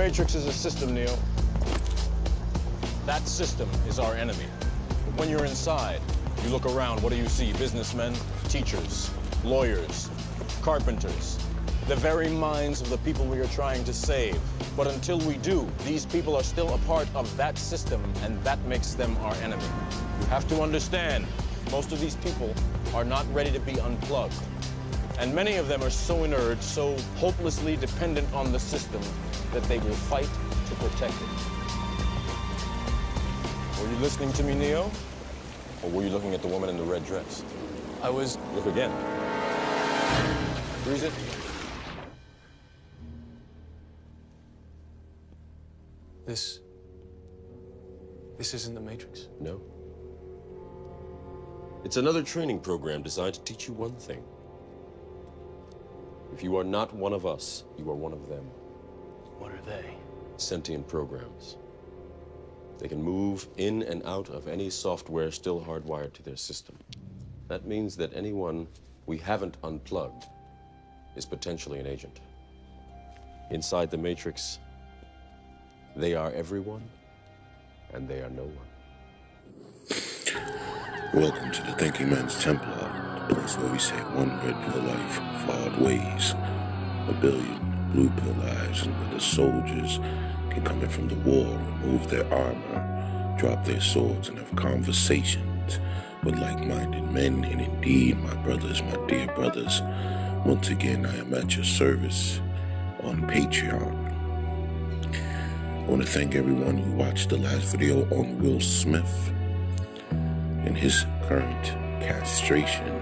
Matrix is a system, Neo. That system is our enemy. But when you're inside, you look around, what do you see? Businessmen, teachers, lawyers, carpenters, the very minds of the people we are trying to save. But until we do, these people are still a part of that system, and that makes them our enemy. You have to understand, most of these people are not ready to be unplugged. And many of them are so inert, so hopelessly dependent on the system, that they will fight to protect it. Were you listening to me, Neo? Or were you looking at the woman in the red dress? I was... Look again. Freeze it. This isn't the Matrix. No. It's another training program designed to teach you one thing. If you are not one of us, you are one of them. What are they? Sentient programs. They can move in and out of any software still hardwired to their system. That means that anyone we haven't unplugged is potentially an agent. Inside the Matrix, they are everyone, and they are no one. Welcome to the Thinking Man's Templar, the place where we say one red pill life for odd ways, a billion blue pill lives, and where the soldiers can come in from the war, remove their armor, drop their swords, and have conversations with like-minded men. And indeed, my brothers, my dear brothers, once again, I am at your service on Patreon. I want to thank everyone who watched the last video on Will Smith and his current castration.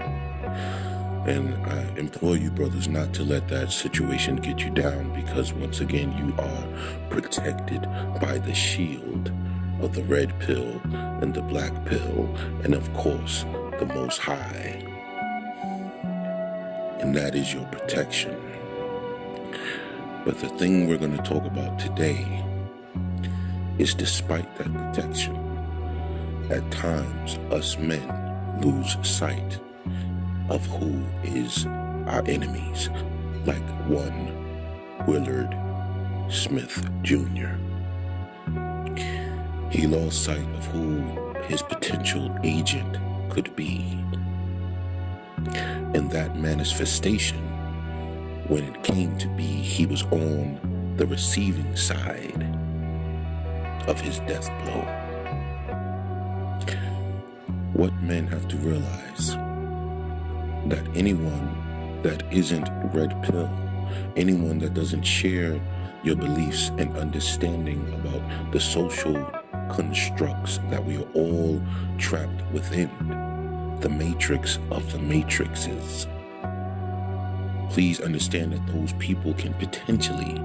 And I implore you, brothers, not to let that situation get you down, because once again, you are protected by the shield of the red pill and the black pill, and of course, the Most High. And that is your protection. But the thing we're going to talk about today is, despite that protection, at times us men lose sight of who is our enemies, like one Willard Smith Jr. He lost sight of who his potential agent could be. And that manifestation, when it came to be, he was on the receiving side of his death blow. What men have to realize, that anyone that isn't red pill, anyone that doesn't share your beliefs and understanding about the social constructs that we are all trapped within, the matrix of the matrixes, please understand that those people can potentially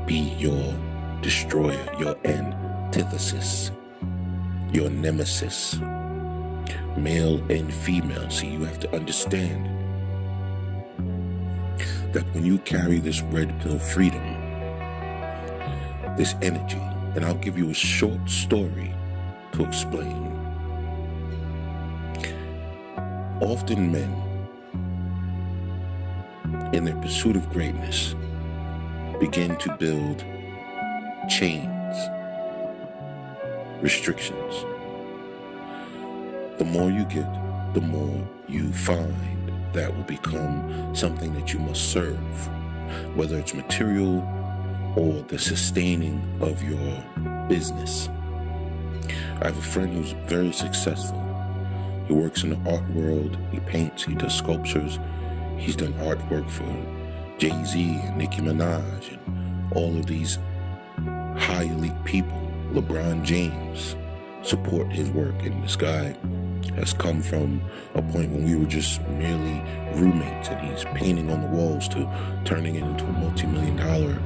be your destroyer, your antithesis, your nemesis, male and female. So you have to understand that when you carry this red pill freedom, this energy, and I'll give you a short story to explain. Often men, in their pursuit of greatness, begin to build chains, restrictions. The more you get, the more you find that will become something that you must serve, whether it's material or the sustaining of your business. I have a friend who's very successful. He works in the art world. He paints, he does sculptures. He's done artwork for Jay-Z and Nicki Minaj and all of these high elite people. LeBron James support his work, and this guy has come from a point when we were just merely roommates, and he's painting on the walls to turning it into a multi-million-dollar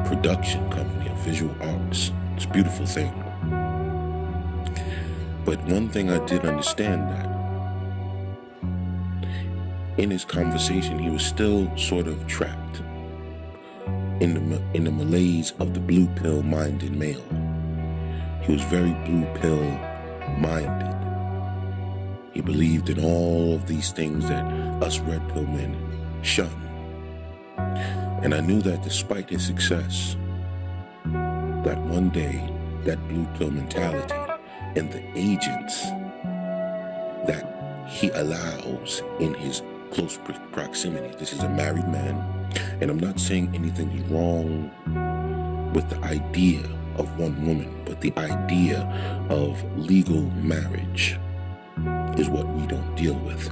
production company of visual arts. It's a beautiful thing. But one thing I did understand, that in his conversation, he was still sort of trapped in the malaise of the blue pill minded male. He was very blue pill minded. He believed in all of these things that us red pill men shun. And I knew that despite his success, that one day, that blue pill mentality and the agents that he allows in his close proximity. This is a married man, and I'm not saying anything is wrong with the idea of one woman, but the idea of legal marriage is what we don't deal with.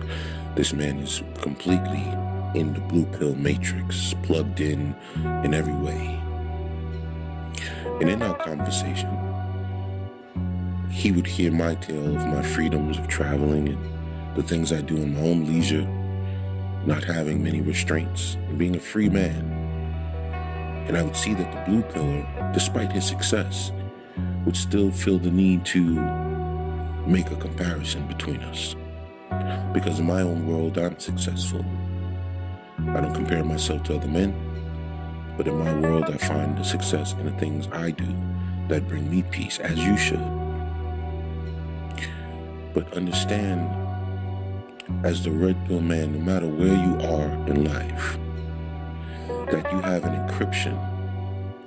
This man is completely in the blue pill matrix, plugged in every way. And in our conversation, he would hear my tale of my freedoms of traveling and the things I do in my own leisure, not having many restraints, and being a free man. And I would see that the blue pillar, despite his success, would still feel the need to make a comparison between us. Because in my own world, I'm successful. I don't compare myself to other men, but in my world, I find the success in the things I do that bring me peace, as you should. But understand, as the red pill man, no matter where you are in life, that you have an encryption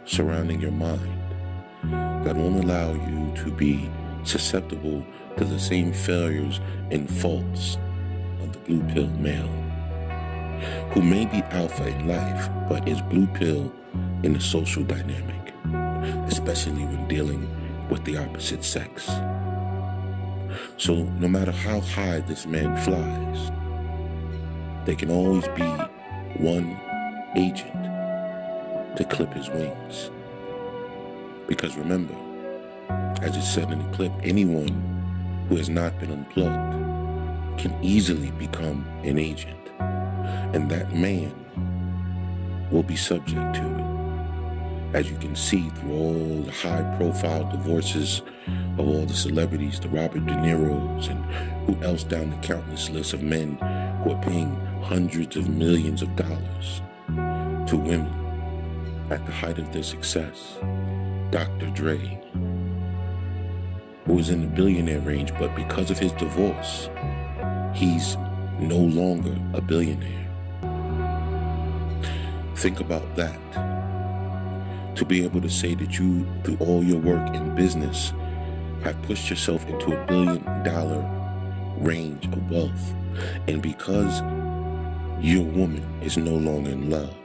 surrounding your mind that won't allow you to be susceptible to the same failures and faults of the blue pill male, who may be alpha in life, but is blue pill in the social dynamic, especially when dealing with the opposite sex. So no matter how high this man flies, there can always be one agent to clip his wings. Because remember, as it said in the clip, anyone who has not been unplugged can easily become an agent. And that man will be subject to it. As you can see through all the high-profile divorces of all the celebrities, the Robert De Niro's, and who else down the countless list of men who are paying hundreds of millions of dollars to women at the height of their success. Dr. Dre, who was in the billionaire range, but because of his divorce, he's no longer a billionaire. Think about that. To be able to say that you, through all your work in business, have pushed yourself into $1 billion range of wealth. And because your woman is no longer in love,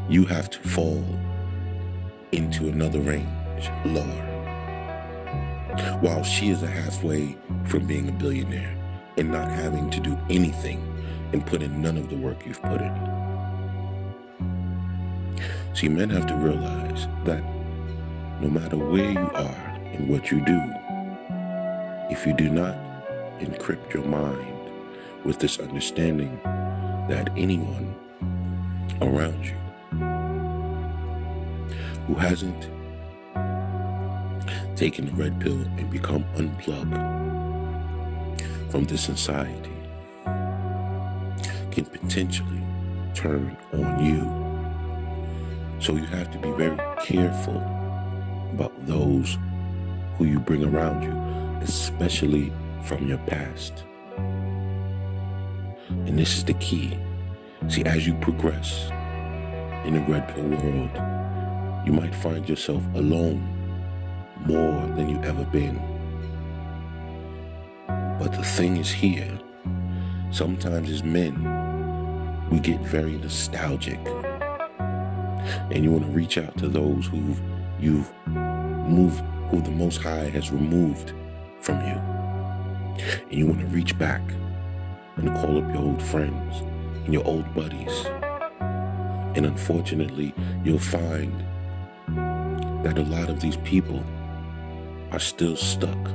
you have to fall into another range, lower. While she is a halfway from being a billionaire and not having to do anything and put in none of the work you've put in. See, men have to realize that no matter where you are and what you do, if you do not encrypt your mind with this understanding that anyone around you who hasn't taken the red pill and become unplugged from this society can potentially turn on you. So you have to be very careful about those who you bring around you, especially from your past. And this is the key. See, as you progress in the red pill world, you might find yourself alone more than you've ever been. But the thing is here, sometimes as men, we get very nostalgic. And you want to reach out to those who the Most High has removed from you. And you want to reach back and call up your old friends and your old buddies. And unfortunately, you'll find that a lot of these people are still stuck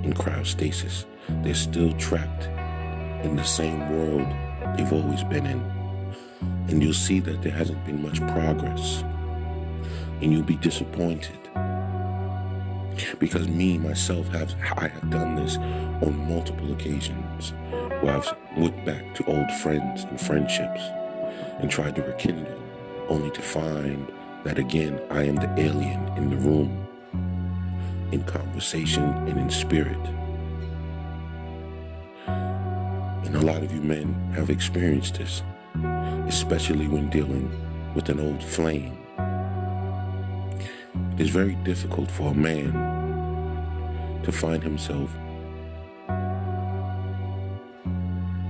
in cryostasis. They're still trapped in the same world they've always been in. And you'll see that there hasn't been much progress. And you'll be disappointed. Because myself, I have done this on multiple occasions where I've went back to old friends and friendships and tried to rekindle, only to find that again, I am the alien in the room, in conversation and in spirit. And a lot of you men have experienced this. especially when dealing with an old flame. It is very difficult for a man to find himself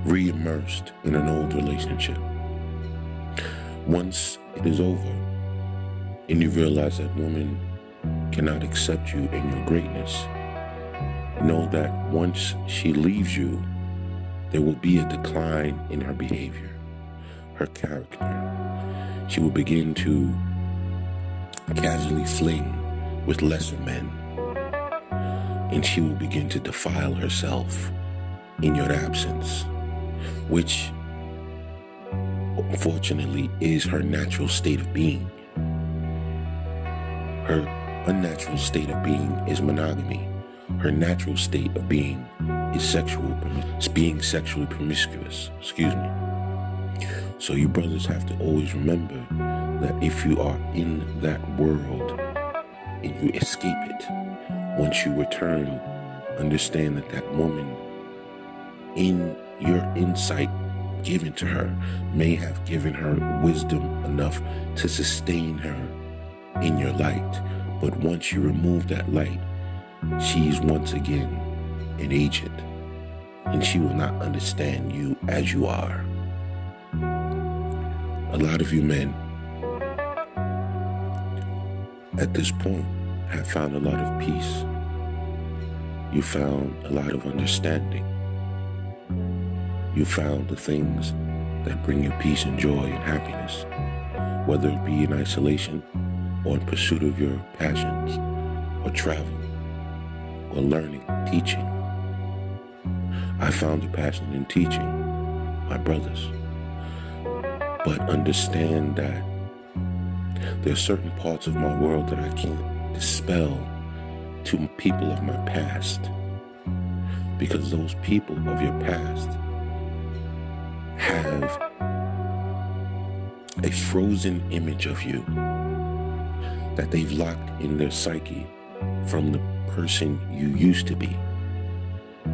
re-immersed in an old relationship. Once it is over and you realize that woman cannot accept you in your greatness, know that once she leaves you, there will be a decline in her behavior, her character. She will begin to casually fling with lesser men, and she will begin to defile herself in your absence, which unfortunately is her natural state of being. Her unnatural state of being is monogamy. Her natural state of being is being sexually promiscuous. So you brothers have to always remember that if you are in that world and you escape it, once you return, understand that that woman, in your insight given to her, may have given her wisdom enough to sustain her in your light. But once you remove that light, she's once again an agent, and she will not understand you as you are. A lot of you men at this point have found a lot of peace. You found a lot of understanding. You found the things that bring you peace and joy and happiness, whether it be in isolation or in pursuit of your passions, or travel, or learning, teaching. I found a passion in teaching my brothers. But understand that there are certain parts of my world that I can't dispel to people of my past, because those people of your past have a frozen image of you that they've locked in their psyche from the person you used to be.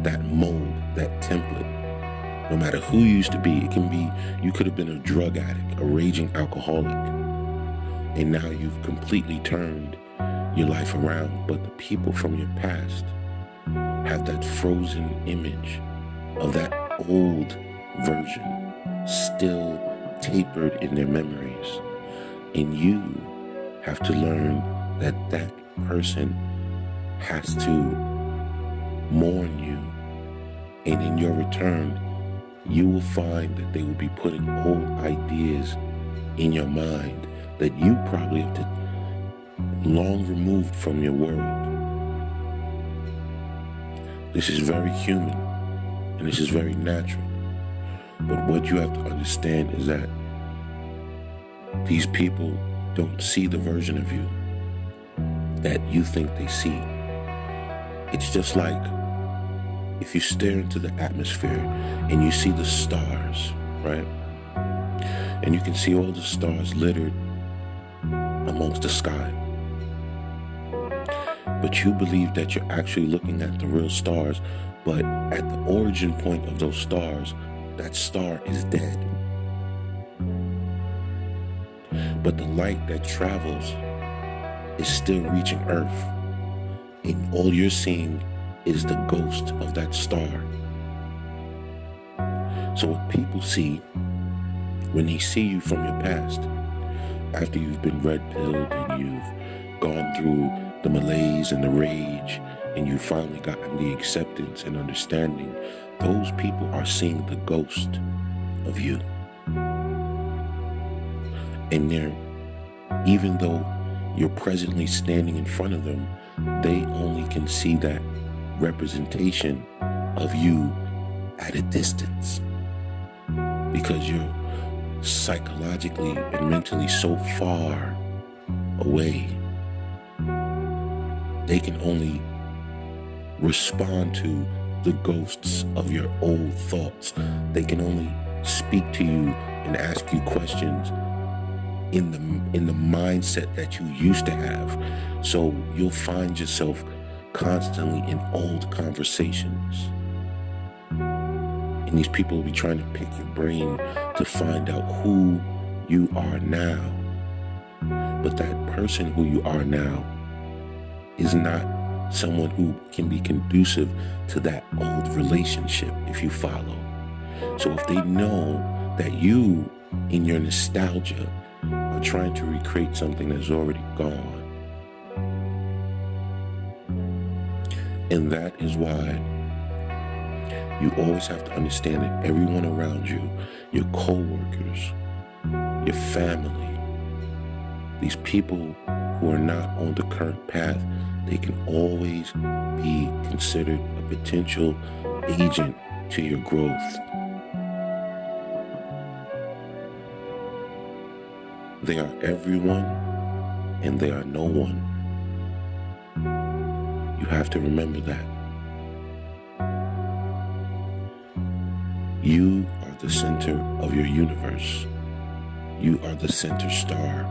That mold, that template, no matter who you used to be, it can be, you could have been a drug addict, a raging alcoholic, and now you've completely turned your life around. But the people from your past have that frozen image of that old version still tapered in their memories. And you have to learn that that person has to mourn you. And in your return, you will find that they will be putting old ideas in your mind that you probably have to long removed from your world. This is very human and this is very natural. But what you have to understand is that these people don't see the version of you that you think they see. It's just like if you stare into the atmosphere and you see the stars, right? And you can see all the stars littered amongst the sky. But you believe that you're actually looking at the real stars, but at the origin point of those stars, that star is dead. But the light that travels is still reaching Earth, and all you're seeing is the ghost of that star. So what people see when they see you from your past, after you've been red-pilled and you've gone through the malaise and the rage, and you've finally gotten the acceptance and understanding, those people are seeing the ghost of you. And they're, even though you're presently standing in front of them, they only can see that representation of you at a distance, because you're psychologically and mentally so far away. They can only respond to the ghosts of your old thoughts. They can only speak to you and ask you questions in the mindset that you used to have. So you'll find yourself constantly in old conversations. And And these people will be trying to pick your brain to find out who you are now. But that person who you are now is not someone who can be conducive to that old relationship, if you follow. So if they know that you, in your nostalgia, are trying to recreate something that's already gone, and that is why you always have to understand that everyone around you, your co-workers, your family, these people who are not on the current path, they can always be considered a potential agent to your growth. They are everyone and they are no one. You have to remember that. You are the center of your universe. You are the center star.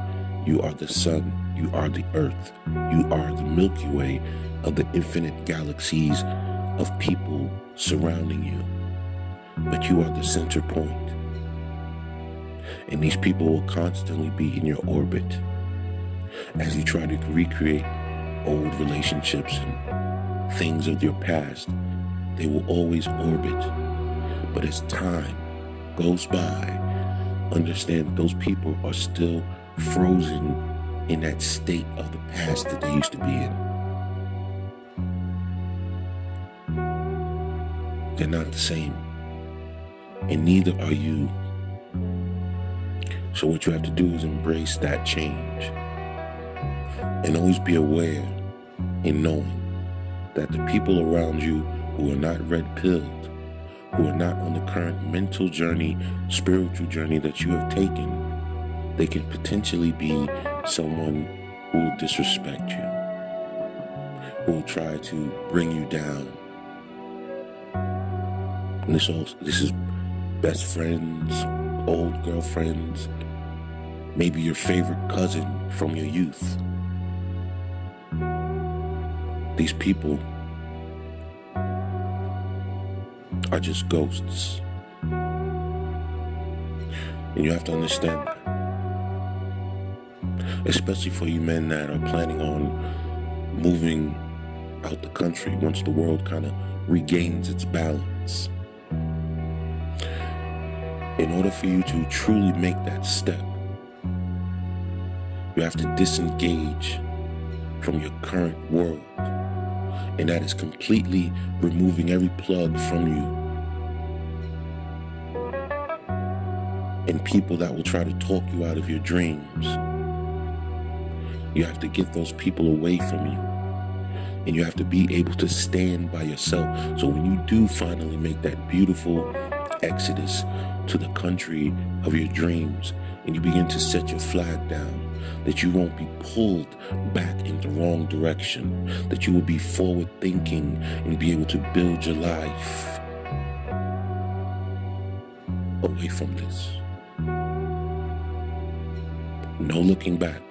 You are the sun. You are the earth. You are the Milky Way of the infinite galaxies of people surrounding you. But you are the center point. And these people will constantly be in your orbit as you try to recreate old relationships and things of your past. They will always orbit. But as time goes by, understand that those people are still frozen in that state of the past that they used to be in. They're not the same. And neither are you. So what you have to do is embrace that change. And always be aware in knowing that the people around you who are not red-pilled, who are not on the current mental journey, spiritual journey that you have taken, they can potentially be someone who will disrespect you, who will try to bring you down. And this is best friends, old girlfriends, maybe your favorite cousin from your youth. These people are just ghosts. And you have to understand that. Especially for you men that are planning on moving out the country once the world kind of regains its balance. In order for you to truly make that step, you have to disengage from your current world. And that is completely removing every plug from you. And people that will try to talk you out of your dreams. You have to get those people away from you. And you have to be able to stand by yourself. So when you do finally make that beautiful exodus to the country of your dreams, and you begin to set your flag down, that you won't be pulled back in the wrong direction, that you will be forward thinking and be able to build your life away from this. No looking back.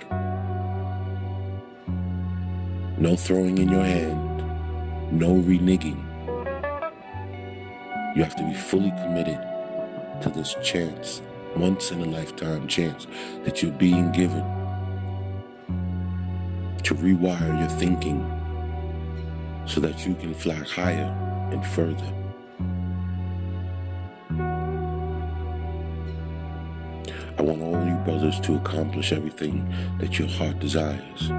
No throwing in your hand. No reneging. You have to be fully committed to this chance, once in a lifetime chance that you're being given to rewire your thinking so that you can fly higher and further. I want all you brothers to accomplish everything that your heart desires.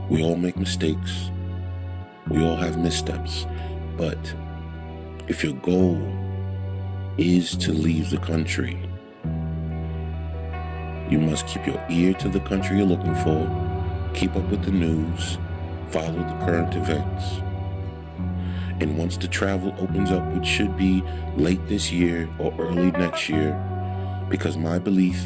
We all make mistakes. We all have missteps. But if your goal is to leave the country, you must keep your ear to the country you're looking for, keep up with the news, follow the current events. And once the travel opens up, which should be late this year or early next year, because my belief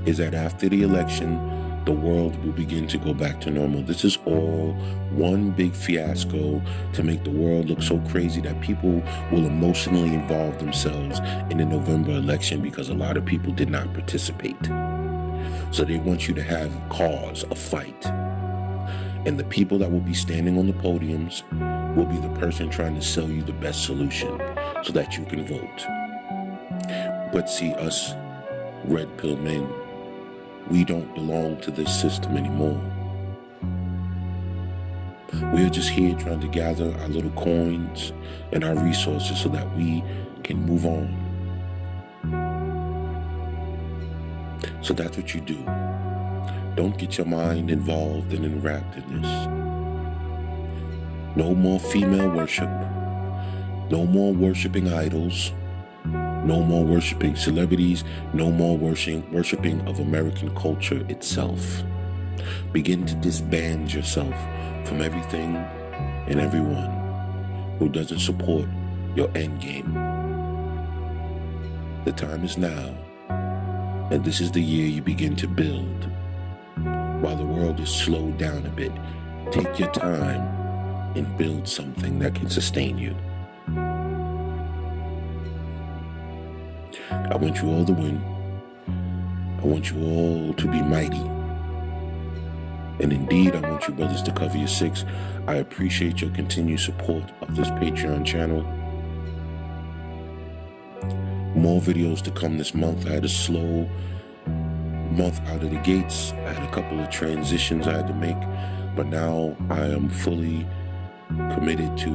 is that after the election, the world will begin to go back to normal. This is all one big fiasco to make the world look so crazy that people will emotionally involve themselves in the November election because a lot of people did not participate. So they want you to have a cause, a fight. And the people that will be standing on the podiums will be the person trying to sell you the best solution so that you can vote. But see, us red pill men, we don't belong to this system anymore. We're just here trying to gather our little coins and our resources so that we can move on. So that's what you do. Don't get your mind involved and enwrapped in this. No more female worship. No more worshiping idols. No more worshiping celebrities. No more worshiping of American culture itself. Begin to disband yourself from everything and everyone who doesn't support your end game. The time is now, and this is the year you begin to build. While the world is slowed down a bit, take your time and build something that can sustain you. I want you all to win. I want you all to be mighty. And indeed, I want you brothers to cover your six. I appreciate your continued support of this Patreon channel. More videos to come this month. I had a slow month out of the gates. I had a couple of transitions I had to make, but now I am fully committed to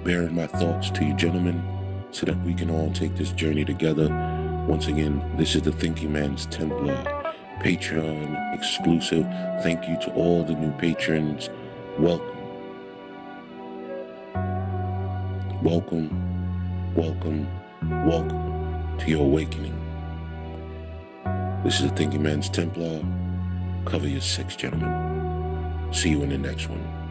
bearing my thoughts to you gentlemen so that we can all take this journey together. Once again, this is the Thinking Man's Templar Patreon exclusive. Thank you to all the new patrons. Welcome. Welcome, welcome, welcome to your awakening. This is the Thinking Man's Templar. Cover your six, gentlemen. See you in the next one.